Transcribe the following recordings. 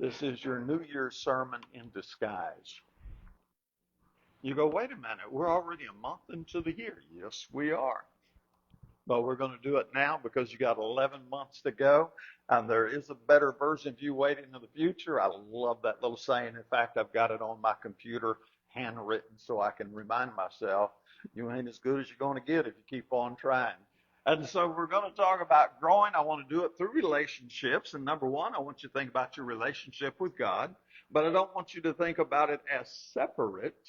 This is your New Year's sermon in disguise. You go, wait a minute, we're already a month into the year. Yes, we are. But we're going to do it now because you got 11 months to go, and there is a better version of you waiting in the future. I love that little saying. In fact, I've got it on my computer handwritten so I can remind myself, you ain't as good as you're going to get if you keep on trying. And so we're going to talk about growing. I want to do it through relationships. And number one, I want you to think about your relationship with God, but I don't want you to think about it as separate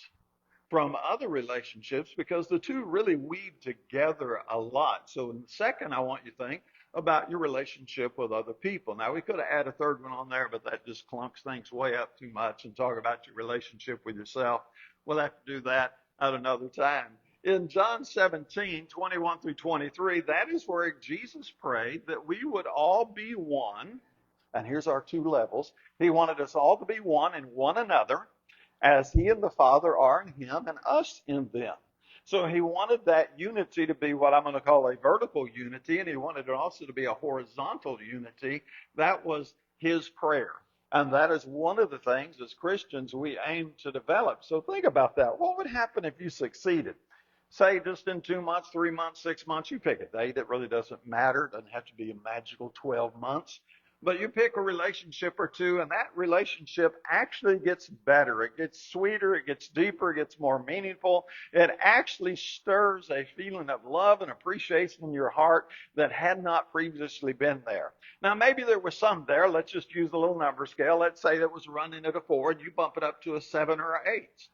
from other relationships because the two really weave together a lot. So in the second, I want you to think about your relationship with other people. Now, we could have added a third one on there, but that just clunks things way up too much and talk about your relationship with yourself. We'll have to do that at another time. In John 17:21 through 23, that is where Jesus prayed that we would all be one. And here's our two levels. He wanted us all to be one in one another, as he and the Father are in him and us in them. So he wanted that unity to be what I'm going to call a vertical unity, and he wanted it also to be a horizontal unity. That was his prayer. And that is one of the things as Christians we aim to develop. So think about that. What would happen if you succeeded? Say just in 2 months, 3 months, 6 months, you pick a date. It really doesn't matter. It doesn't have to be a magical 12 months. But you pick a relationship or two, and that relationship actually gets better. It gets sweeter, it gets deeper, it gets more meaningful. It actually stirs a feeling of love and appreciation in your heart that had not previously been there. Now, maybe there was some there. Let's just use the little number scale. Let's say that was running at a 4, and you bump it up to a 7 or an 8.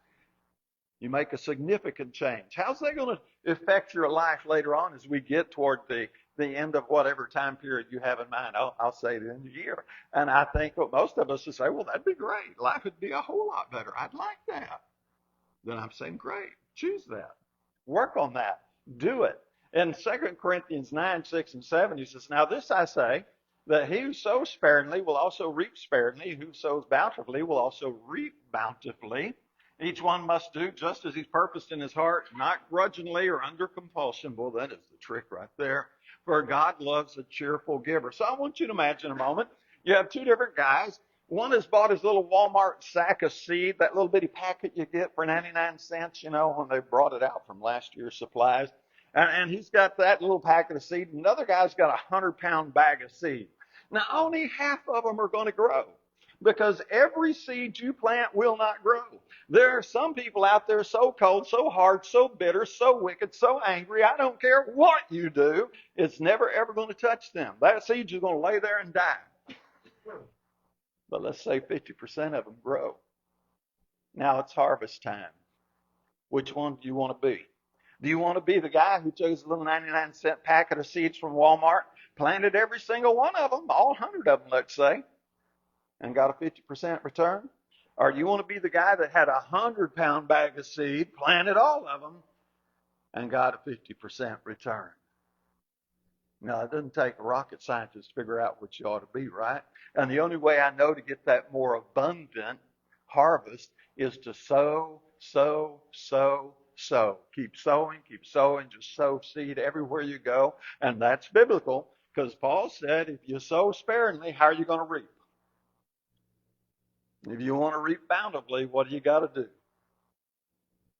You make a significant change. How's that going to affect your life later on as we get toward the end of whatever time period you have in mind? I'll say the end of the year. And I think most of us would say, well, that'd be great. Life would be a whole lot better. I'd like that. Then I'm saying, great. Choose that. Work on that. Do it. In 2 Corinthians 9:6 and 7, he says, now this I say, that he who sows sparingly will also reap sparingly. Who sows bountifully will also reap bountifully. Each one must do just as he's purposed in his heart, not grudgingly or under compulsion. Well, that is the trick right there. For God loves a cheerful giver. So I want you to imagine a moment. You have two different guys. One has bought his little Walmart sack of seed, that little bitty packet you get for 99 cents, when they brought it out from last year's supplies. And he's got that little packet of seed. Another guy's got a 100-pound bag of seed. Now, only half of them are going to grow, because every seed you plant will not grow. There are some people out there so cold, so hard, so bitter, so wicked, so angry, I don't care what you do, it's never ever going to touch them. That seed's just going to lay there and die. But let's say 50% of them grow. Now it's harvest time. Which one do you want to be? Do you want to be the guy who chose a little 99-cent packet of seeds from Walmart, planted every single one of them, all 100 of them, let's say, and got a 50% return? Or you want to be the guy that had a 100-pound bag of seed, planted all of them, and got a 50% return? Now, it doesn't take a rocket scientist to figure out what you ought to be, right? And the only way I know to get that more abundant harvest is to sow, sow, sow, sow. Keep sowing, just sow seed everywhere you go. And that's biblical, because Paul said, if you sow sparingly, how are you going to reap? If you want to reap bountifully, what do you got to do?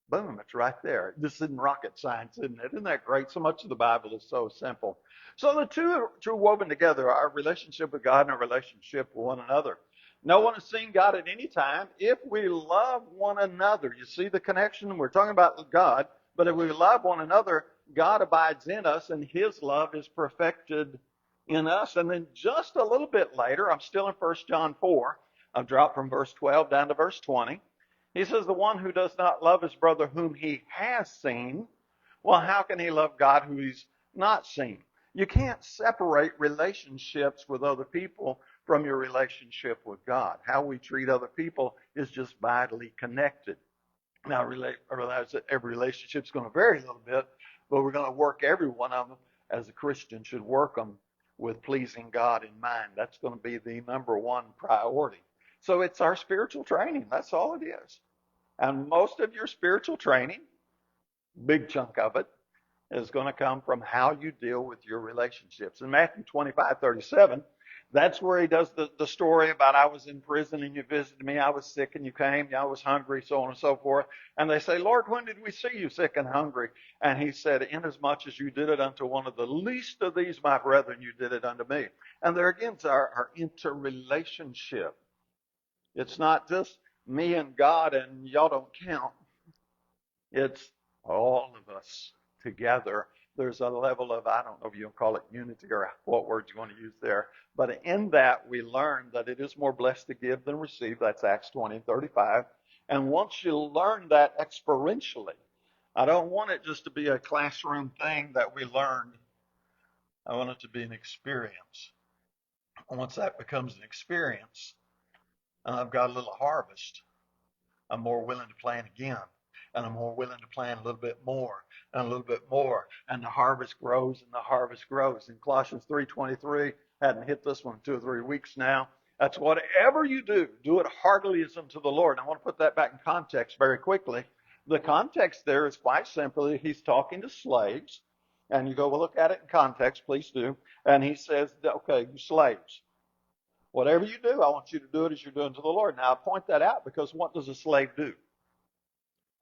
Boom, it's right there. This isn't rocket science, isn't it? Isn't that great? So much of the Bible is so simple. So the two are woven together, our relationship with God and our relationship with one another. No one has seen God at any time. If we love one another, you see the connection? We're talking about God, but if we love one another, God abides in us and his love is perfected in us. And then just a little bit later, I'm still in 1 John 4. I've dropped from verse 12 down to verse 20. He says, the one who does not love his brother whom he has seen, well, how can he love God who he's not seen? You can't separate relationships with other people from your relationship with God. How we treat other people is just vitally connected. Now, I realize that every relationship is going to vary a little bit, but we're going to work every one of them as a Christian should work them with pleasing God in mind. That's going to be the number one priority. So it's our spiritual training. That's all it is. And most of your spiritual training, big chunk of it, is going to come from how you deal with your relationships. In Matthew 25:37, That's where he does the story about I was in prison and you visited me. I was sick and you came. I was hungry, so on and so forth. And they say, Lord, when did we see you sick and hungry? And he said, inasmuch as you did it unto one of the least of these, my brethren, you did it unto me. And there again is our interrelationship. It's not just me and God and y'all don't count. It's all of us together. There's a level of, I don't know if you'll call it unity or what words you want to use there. But in that, we learn that it is more blessed to give than receive. That's Acts 20:35. And once you learn that experientially, I don't want it just to be a classroom thing that we learned. I want it to be an experience. And once that becomes an experience, and I've got a little harvest, I'm more willing to plan again. And I'm more willing to plan a little bit more and a little bit more. And the harvest grows and the harvest grows. In Colossians 3:23, hadn't hit this one in 2 or 3 weeks now. That's whatever you do, do it heartily as unto the Lord. And I want to put that back in context very quickly. The context there is quite simply, he's talking to slaves. And you go, well, look at it in context, please do. And he says, okay, you slaves, whatever you do, I want you to do it as you're doing to the Lord. Now, I point that out because what does a slave do?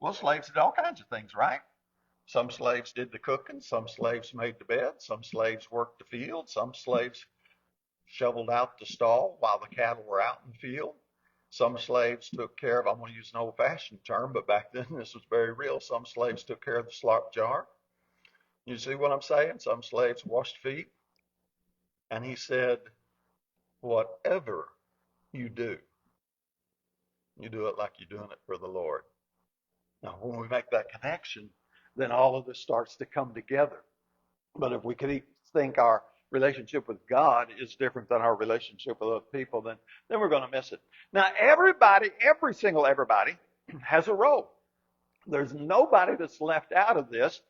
Well, slaves did all kinds of things, right? Some slaves did the cooking. Some slaves made the bed. Some slaves worked the field. Some slaves shoveled out the stall while the cattle were out in the field. Some slaves took care of, I'm going to use an old-fashioned term, but back then this was very real. Some slaves took care of the slop jar. You see what I'm saying? Some slaves washed feet. And he said, whatever you do it like you're doing it for the Lord. Now, when we make that connection, then all of this starts to come together. But if we could think our relationship with God is different than our relationship with other people, then we're going to miss it. Now, everybody, every single everybody has a role. There's nobody that's left out of this.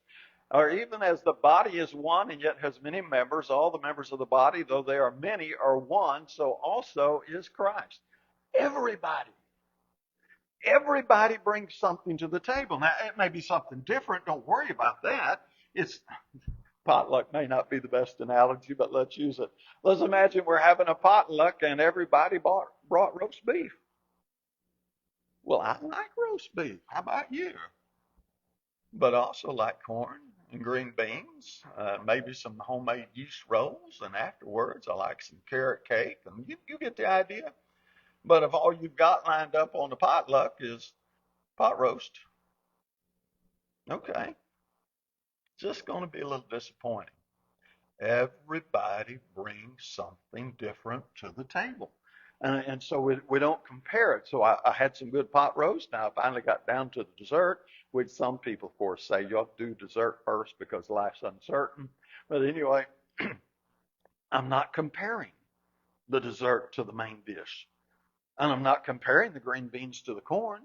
Or even as the body is one and yet has many members, all the members of the body, though they are many, are one, so also is Christ. Everybody. Everybody brings something to the table. Now, it may be something different. Don't worry about that. It's potluck may not be the best analogy, but let's use it. Let's imagine we're having a potluck and everybody brought roast beef. Well, I like roast beef. How about you? But I also like corn and green beans, maybe some homemade yeast rolls, and afterwards I like some carrot cake. And you get the idea. But if all you've got lined up on the potluck is pot roast, okay, just going to be a little disappointing. Everybody brings something different to the table. And so we don't compare it. So I had some good pot roast. Now I finally got down to the dessert, which some people, of course, say you ought to do dessert first because life's uncertain. But anyway, I'm not comparing the dessert to the main dish. And I'm not comparing the green beans to the corn.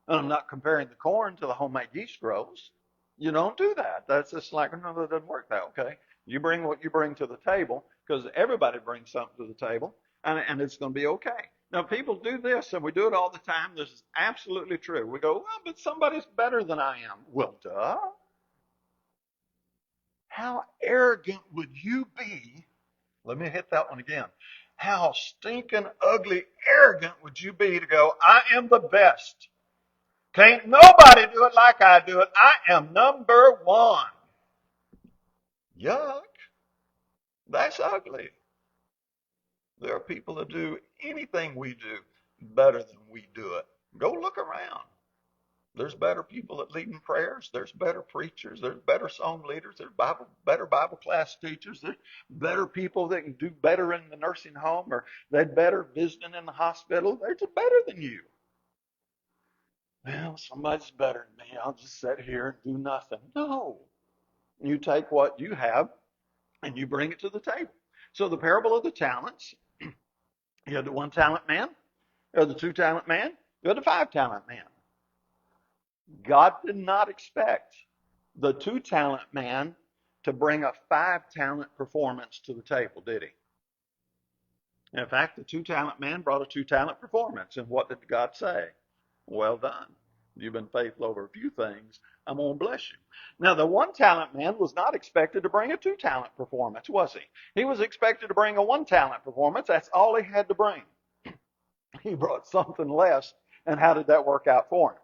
And I'm not comparing the corn to the homemade yeast rolls. You don't do that. That's just like, no, that doesn't work that way. Okay? You bring what you bring to the table because everybody brings something to the table and it's going to be okay. Now, people do this and we do it all the time. This is absolutely true. We go, well, but somebody's better than I am. Well, duh. How arrogant would you be? Let me hit that one again. How stinking ugly arrogant would you be to go, I am the best. Can't nobody do it like I do it. I am number one. Yuck. That's ugly. There are people that do anything we do better than we do it. Go look around. There's better people at leading prayers. There's better preachers. There's better song leaders. There's better Bible class teachers. There's better people that can do better in the nursing home or they're better visiting in the hospital. They're just better than you. Well, somebody's better than me. I'll just sit here and do nothing. No. You take what you have and you bring it to the table. So the parable of the talents, you had the 1 talent man, you had the 2 talent man, you had the 5 talent man. God did not expect the 2 talent man to bring a 5 talent performance to the table, did he? In fact, the 2 talent man brought a 2 talent performance. And what did God say? Well done. You've been faithful over a few things. I'm going to bless you. Now, the one talent man was not expected to bring a 2-talent performance, was he? He was expected to bring a 1-talent performance. That's all he had to bring. He brought something less. And how did that work out for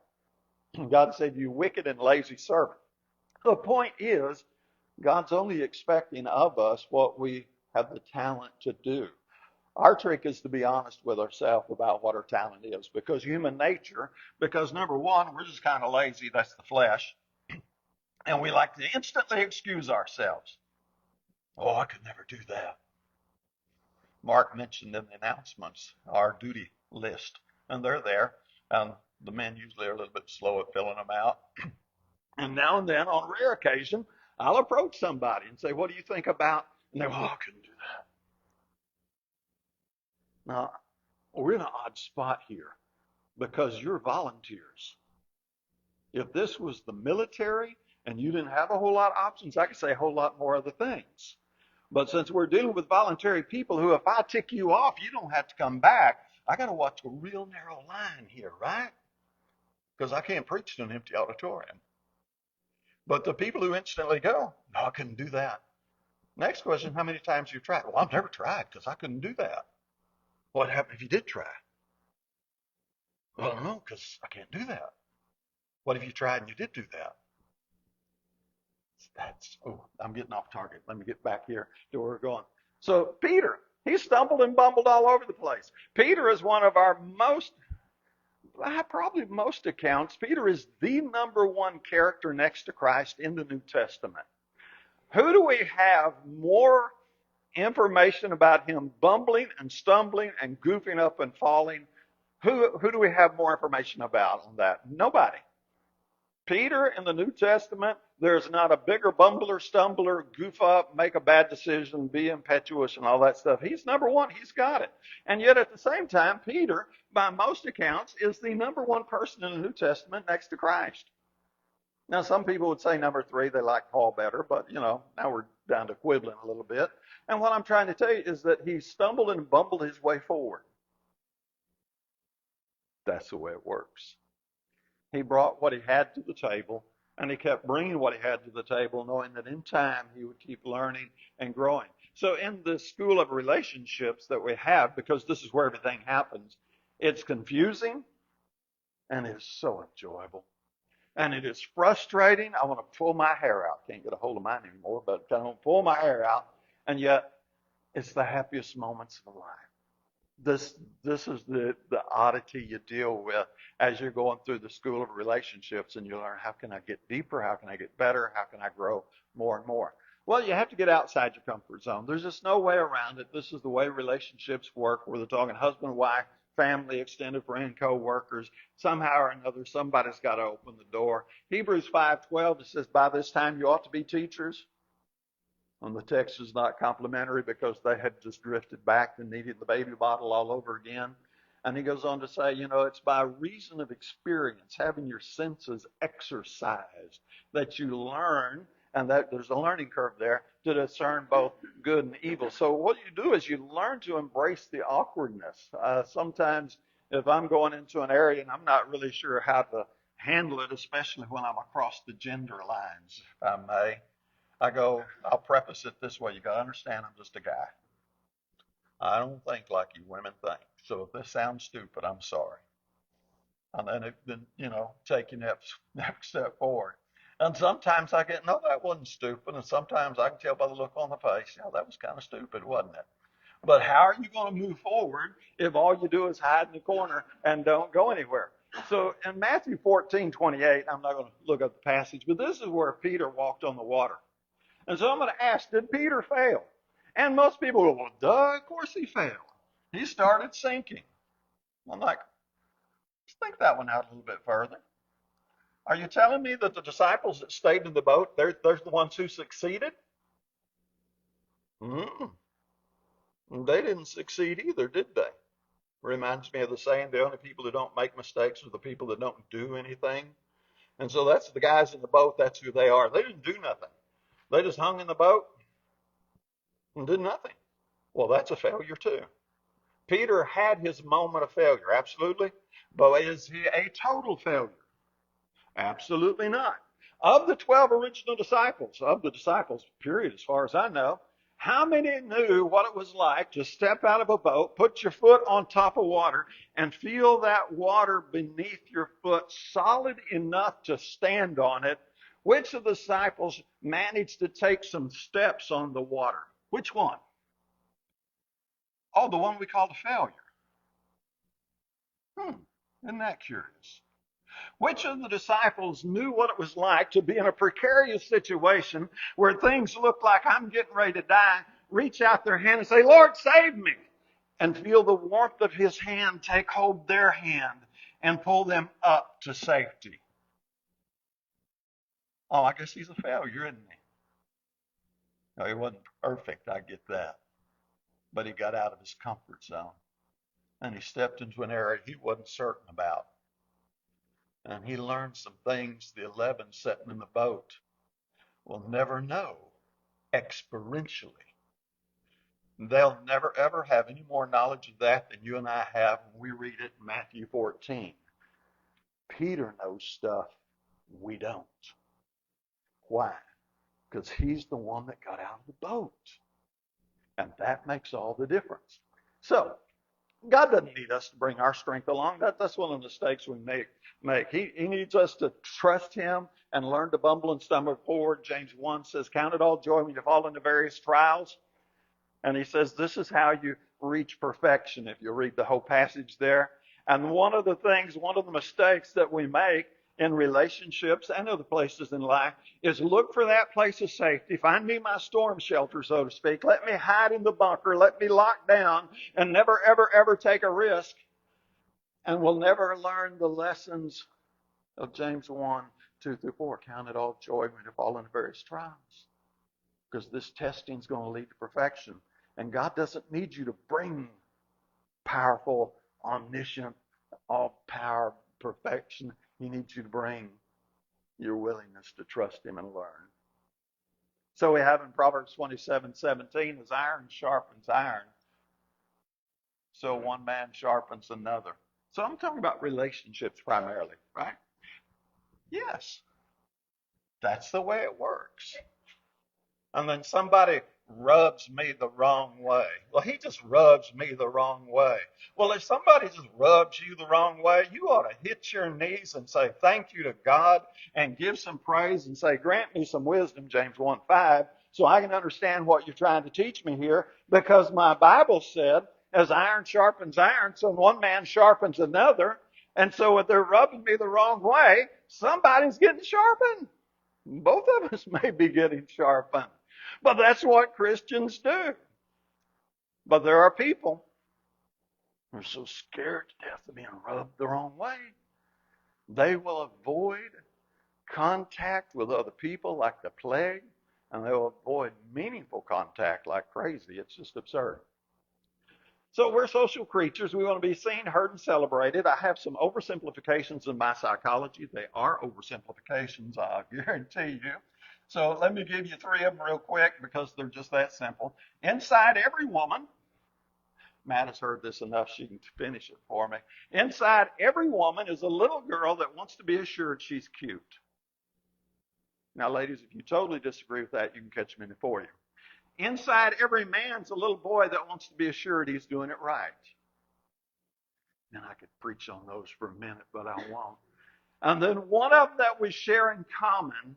him? God said, "You wicked and lazy servant." The point is, God's only expecting of us what we have the talent to do. Our trick is to be honest with ourselves about what our talent is, because human nature, because number one, we're just kind of lazy, that's the flesh, and we like to instantly excuse ourselves. Oh, I could never do that. Mark mentioned in the announcements our duty list, and they're there, and the men usually are a little bit slow at filling them out. And now and then, on rare occasion, I'll approach somebody and say, "What do you think about?" And they go, "Oh, I couldn't do that." Now, we're in an odd spot here because you're volunteers. If this was the military and you didn't have a whole lot of options, I could say a whole lot more other things. But since we're dealing with voluntary people who, if I tick you off, you don't have to come back, I got to watch a real narrow line here, right? Because I can't preach to an empty auditorium. But the people who instantly go, "No, I couldn't do that." Next question, how many times you tried? "Well, I've never tried because I couldn't do that." "What happened if you did try?" "Well, I don't know because I can't do that." "What if you tried and you did do that?" I'm getting off target. Let me get back here to where we're going. So Peter, he stumbled and bumbled all over the place. Peter is one of our probably most accounts, Peter is the number one character next to Christ in the New Testament. Who do we have more information about him bumbling and stumbling and goofing up and falling? Who do we have more information about on that? Nobody. Peter in the New Testament, there's not a bigger bumbler, stumbler, goof up, make a bad decision, be impetuous, and all that stuff. He's number one. He's got it. And yet at the same time, Peter, by most accounts, is the number one person in the New Testament next to Christ. Now, some people would say number three, they like Paul better, but, now we're down to quibbling a little bit. And what I'm trying to tell you is that he stumbled and bumbled his way forward. That's the way it works. He brought what he had to the table, and he kept bringing what he had to the table, knowing that in time he would keep learning and growing. So in the school of relationships that we have, because this is where everything happens, it's confusing and it's so enjoyable. And it is frustrating. I want to pull my hair out. Can't get a hold of mine anymore, but I want to pull my hair out. And yet, it's the happiest moments of life. This is the oddity you deal with as you're going through the school of relationships, and you learn, how can I get deeper? How can I get better? How can I grow more and more? Well, you have to get outside your comfort zone. There's just no way around it. This is the way relationships work. We're talking husband, wife, family, extended friend, co-workers. Somehow or another, somebody's got to open the door. Hebrews 5:12, it says, "By this time you ought to be teachers." And the text is not complimentary because they had just drifted back and needed the baby bottle all over again. And he goes on to say, it's by reason of experience, having your senses exercised, that you learn, and that there's a learning curve there, to discern both good and evil. So what you do is you learn to embrace the awkwardness. Sometimes if I'm going into an area and I'm not really sure how to handle it, especially when I'm across the gender lines, if I may, I'll preface it this way. You got to understand, I'm just a guy. I don't think like you women think. So if this sounds stupid, I'm sorry. And then take your next step forward. And sometimes I get, no, that wasn't stupid. And sometimes I can tell by the look on the face, that was kind of stupid, wasn't it? But how are you going to move forward if all you do is hide in the corner and don't go anywhere? So in Matthew 14:28, I'm not going to look up the passage, but this is where Peter walked on the water. And so I'm going to ask, did Peter fail? And most people go, well, duh, of course he failed. He started sinking. I'm like, let's think that one out a little bit further. Are you telling me that the disciples that stayed in the boat, they're the ones who succeeded? Mm-mm. They didn't succeed either, did they? Reminds me of the saying, the only people who don't make mistakes are the people that don't do anything. And so that's the guys in the boat, that's who they are. They didn't do nothing. They just hung in the boat and did nothing. Well, that's a failure too. Peter had his moment of failure, absolutely. But is he a total failure? Absolutely not. Of the 12 original disciples, of the disciples, period, as far as I know, how many knew what it was like to step out of a boat, put your foot on top of water, and feel that water beneath your foot solid enough to stand on it? Which of the disciples managed to take some steps on the water? Which one? Oh, the one we call the failure. Isn't that curious? Which of the disciples knew what it was like to be in a precarious situation where things look like I'm getting ready to die, reach out their hand and say, Lord, save me, and feel the warmth of his hand take hold their hand and pull them up to safety? Oh, I guess he's a failure, isn't he? No, he wasn't perfect, I get that. But he got out of his comfort zone and he stepped into an area he wasn't certain about. And he learned some things the 11 sitting in the boat will never know experientially. They'll never ever have any more knowledge of that than you and I have when we read it in Matthew 14. Peter knows stuff we don't. Why? Because he's the one that got out of the boat. And that makes all the difference. So, God doesn't need us to bring our strength along. That's one of the mistakes we make. He needs us to trust him and learn to bumble and stumble forward. James 1 says, count it all joy when you fall into various trials. And he says, this is how you reach perfection, if you read the whole passage there. And one of the mistakes that we make in relationships and other places in life is look for that place of safety. Find me my storm shelter, so to speak. Let me hide in the bunker. Let me lock down and never, ever, ever take a risk. And we'll never learn the lessons of James 1, 2 through 4. Count it all joy when you fall into various trials. Because this testing is going to lead to perfection. And God doesn't need you to bring powerful, omniscient, all-power perfection. He needs you to bring your willingness to trust him and learn. So we have in Proverbs 27:17, as iron sharpens iron, so one man sharpens another. So I'm talking about relationships primarily, right? Yes, that's the way it works. And then somebody rubs me the wrong way. Well, he just rubs me the wrong way. Well, if somebody just rubs you the wrong way, you ought to hit your knees and say thank you to God and give some praise and say, grant me some wisdom, James 1:5, so I can understand what you're trying to teach me here, because my Bible said, as iron sharpens iron, so one man sharpens another. And so if they're rubbing me the wrong way, somebody's getting sharpened. Both of us may be getting sharpened. But that's what Christians do. But there are people who are so scared to death of being rubbed the wrong way. They will avoid contact with other people like the plague, and they will avoid meaningful contact like crazy. It's just absurd. So we're social creatures. We want to be seen, heard, and celebrated. I have some oversimplifications in my psychology. They are oversimplifications, I guarantee you. So let me give you three of them real quick because they're just that simple. Inside every woman, Matt has heard this enough, she can finish it for me. Inside every woman is a little girl that wants to be assured she's cute. Now, ladies, if you totally disagree with that, you can catch me in it for you. Inside every man's a little boy that wants to be assured he's doing it right. And I could preach on those for a minute, but I won't. And then one of them that we share in common,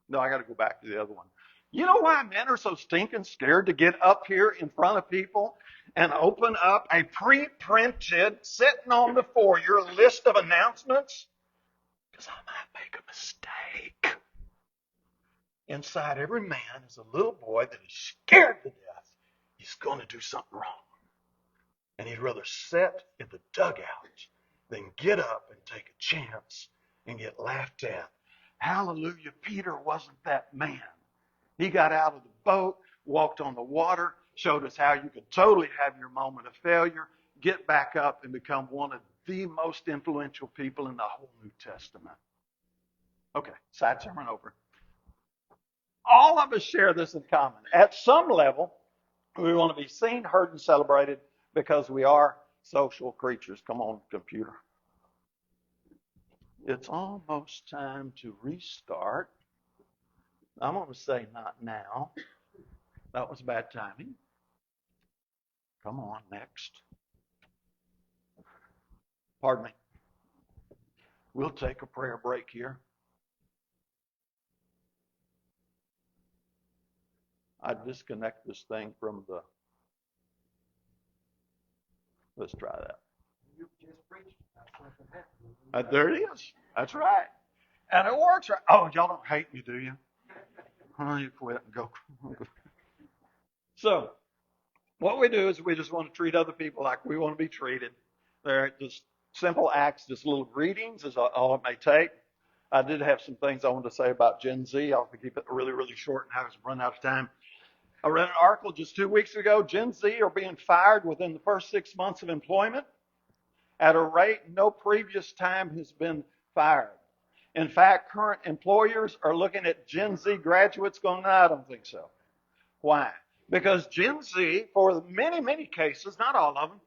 no, I got to go back to the other one. You know why men are so stinking scared to get up here in front of people and open up a pre-printed, sitting on the foyer list of announcements? Because I might make a mistake. Inside every man is a little boy that is scared to death he's going to do something wrong. And he'd rather sit in the dugout than get up and take a chance and get laughed at. Hallelujah, Peter wasn't that man. He got out of the boat, walked on the water, showed us how you could totally have your moment of failure, get back up and become one of the most influential people in the whole New Testament. Okay, side sermon over. All of us share this in common. At some level, we want to be seen, heard, and celebrated because we are social creatures. Come on, computer. It's almost time to restart. I'm going to say not now. That was bad timing. Come on, next. Pardon me. We'll take a prayer break here. I disconnect this thing from the. Let's try that. You just preached. There it is. That's right. And it works right. Oh, y'all don't hate me, do you? Oh, you quit and go. So, what we do is we just want to treat other people like we want to be treated. They're just simple acts, just little greetings is all it may take. I did have some things I wanted to say about Gen Z. I'll keep it really, really short and have us run out of time. I read an article just 2 weeks ago. Gen Z are being fired within the first 6 months of employment at a rate no previous time has been fired. In fact, current employers are looking at Gen Z graduates going, no, I don't think so. Why? Because Gen Z, for many, many cases, not all of them,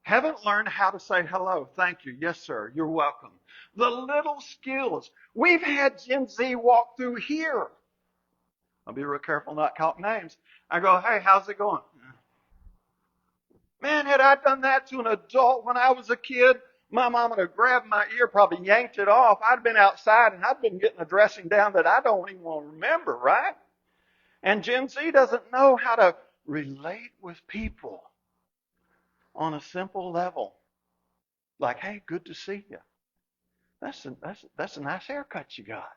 haven't learned how to say hello, thank you, yes, sir, you're welcome. The little skills. We've had Gen Z walk through here. I'll be real careful not calling names. I go, hey, how's it going? Man, had I done that to an adult when I was a kid, my mom would have grabbed my ear, probably yanked it off. I'd been outside and I'd been getting a dressing down that I don't even want to remember, right? And Gen Z doesn't know how to relate with people on a simple level. Like, hey, good to see you. That's a nice haircut you got.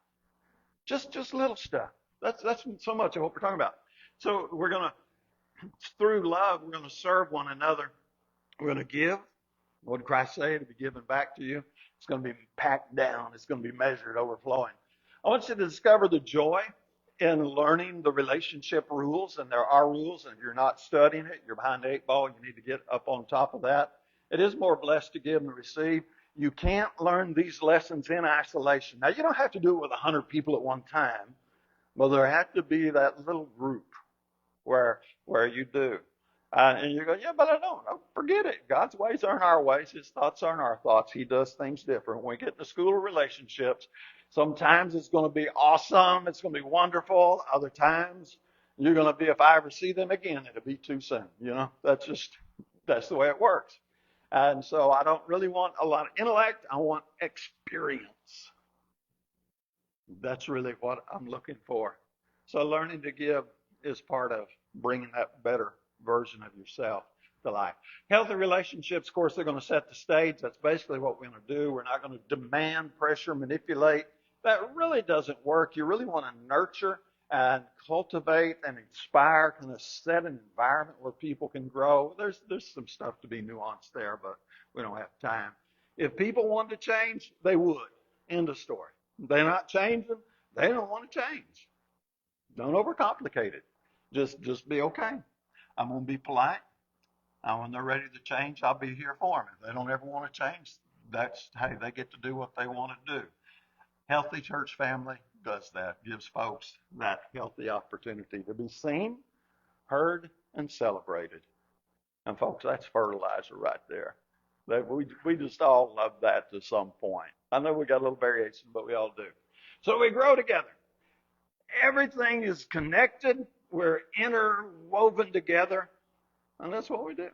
Just little stuff. That's so much of what we're talking about. So we're gonna, through love, we're gonna serve one another. We're gonna give. What did Christ say? It'll be given back to you. It's going to be packed down. It's going to be measured, overflowing. I want you to discover the joy in learning the relationship rules, and there are rules, and if you're not studying it, you're behind the 8 ball. You need to get up on top of that. It is more blessed to give than to receive. You can't learn these lessons in isolation. Now, you don't have to do it with 100 people at one time, but there has to be that little group where you do. And you go, yeah, but I don't. No, forget it. God's ways aren't our ways. His thoughts aren't our thoughts. He does things different. When we get in the school of relationships, sometimes it's going to be awesome. It's going to be wonderful. Other times, you're going to be, if I ever see them again, it'll be too soon. You know, that's the way it works. And so I don't really want a lot of intellect. I want experience. That's really what I'm looking for. So learning to give is part of bringing that better version of yourself to life. Healthy relationships, of course, they're going to set the stage. That's basically what we're going to do. We're not going to demand, pressure, manipulate. That really doesn't work. You really want to nurture and cultivate and inspire, kind of set an environment where people can grow. There's some stuff to be nuanced there, but we don't have time. If people wanted to change, they would. End of story. They're not changing. They don't want to change. Don't overcomplicate it. Just be okay. I'm going to be polite. And when they're ready to change, I'll be here for them. If they don't ever want to change, hey, they get to do what they want to do. Healthy church family does that, gives folks that healthy opportunity to be seen, heard, and celebrated. And folks, that's fertilizer right there. We just all love that to some point. I know we got a little variation, but we all do. So we grow together. Everything is connected. We're interwoven together. And that's what we do.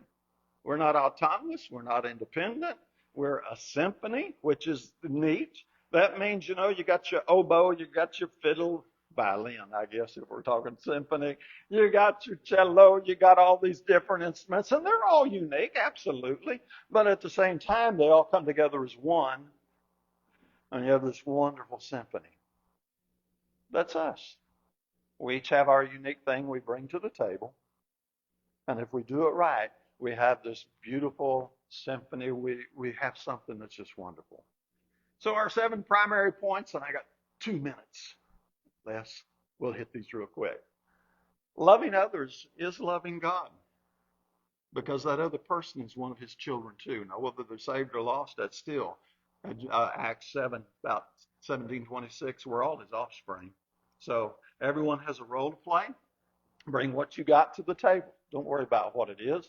We're not autonomous. We're not independent. We're a symphony, which is neat. That means, you got your oboe, you got your fiddle, violin, I guess, if we're talking symphony. You got your cello, you got all these different instruments, and they're all unique, absolutely. But at the same time, they all come together as one, and you have this wonderful symphony. That's us. We each have our unique thing we bring to the table. And if we do it right, we have this beautiful symphony. We have something that's just wonderful. So our 7 primary points, and I got 2 minutes less. We'll hit these real quick. Loving others is loving God, because that other person is one of his children too. Now, whether they're saved or lost, that's still Acts 7, about 17:26. We're all his offspring. So everyone has a role to play. Bring what you got to the table. Don't worry about what it is.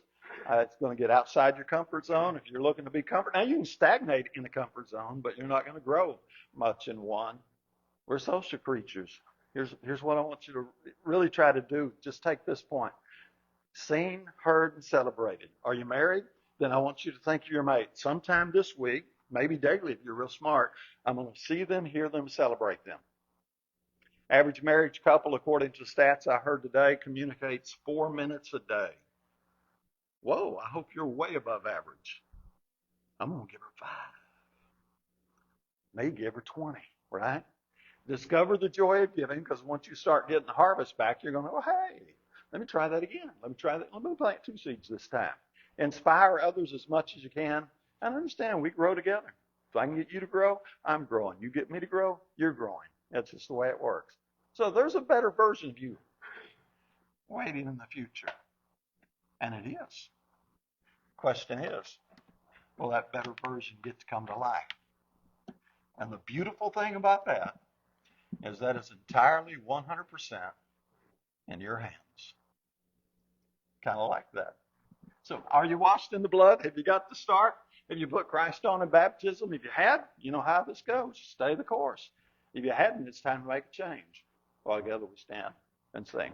It's going to get outside your comfort zone. If you're looking to be comfort, now you can stagnate in the comfort zone, but you're not going to grow much in one. We're social creatures. Here's what I want you to really try to do. Just take this point. Seen, heard, and celebrated. Are you married? Then I want you to think of your mate. Sometime this week, maybe daily if you're real smart, I'm going to see them, hear them, celebrate them. Average marriage couple, according to stats I heard today, communicates 4 minutes a day. Whoa, I hope you're way above average. I'm going to give her 5. May give her 20, right? Discover the joy of giving, because once you start getting the harvest back, you're going to go, hey, let me try that again. Let me try that. Let me plant 2 seeds this time. Inspire others as much as you can. And understand, we grow together. If I can get you to grow, I'm growing. You get me to grow, you're growing. That's just the way it works. So there's a better version of you waiting in the future. And it is. Question is, will that better version get to come to life? And the beautiful thing about that is that it's entirely 100% in your hands. Kind of like that. So are you washed in the blood? Have you got the start? Have you put Christ on in baptism? If you have, you know how this goes. Stay the course. If you hadn't, it's time to make a change. While together we stand and sing.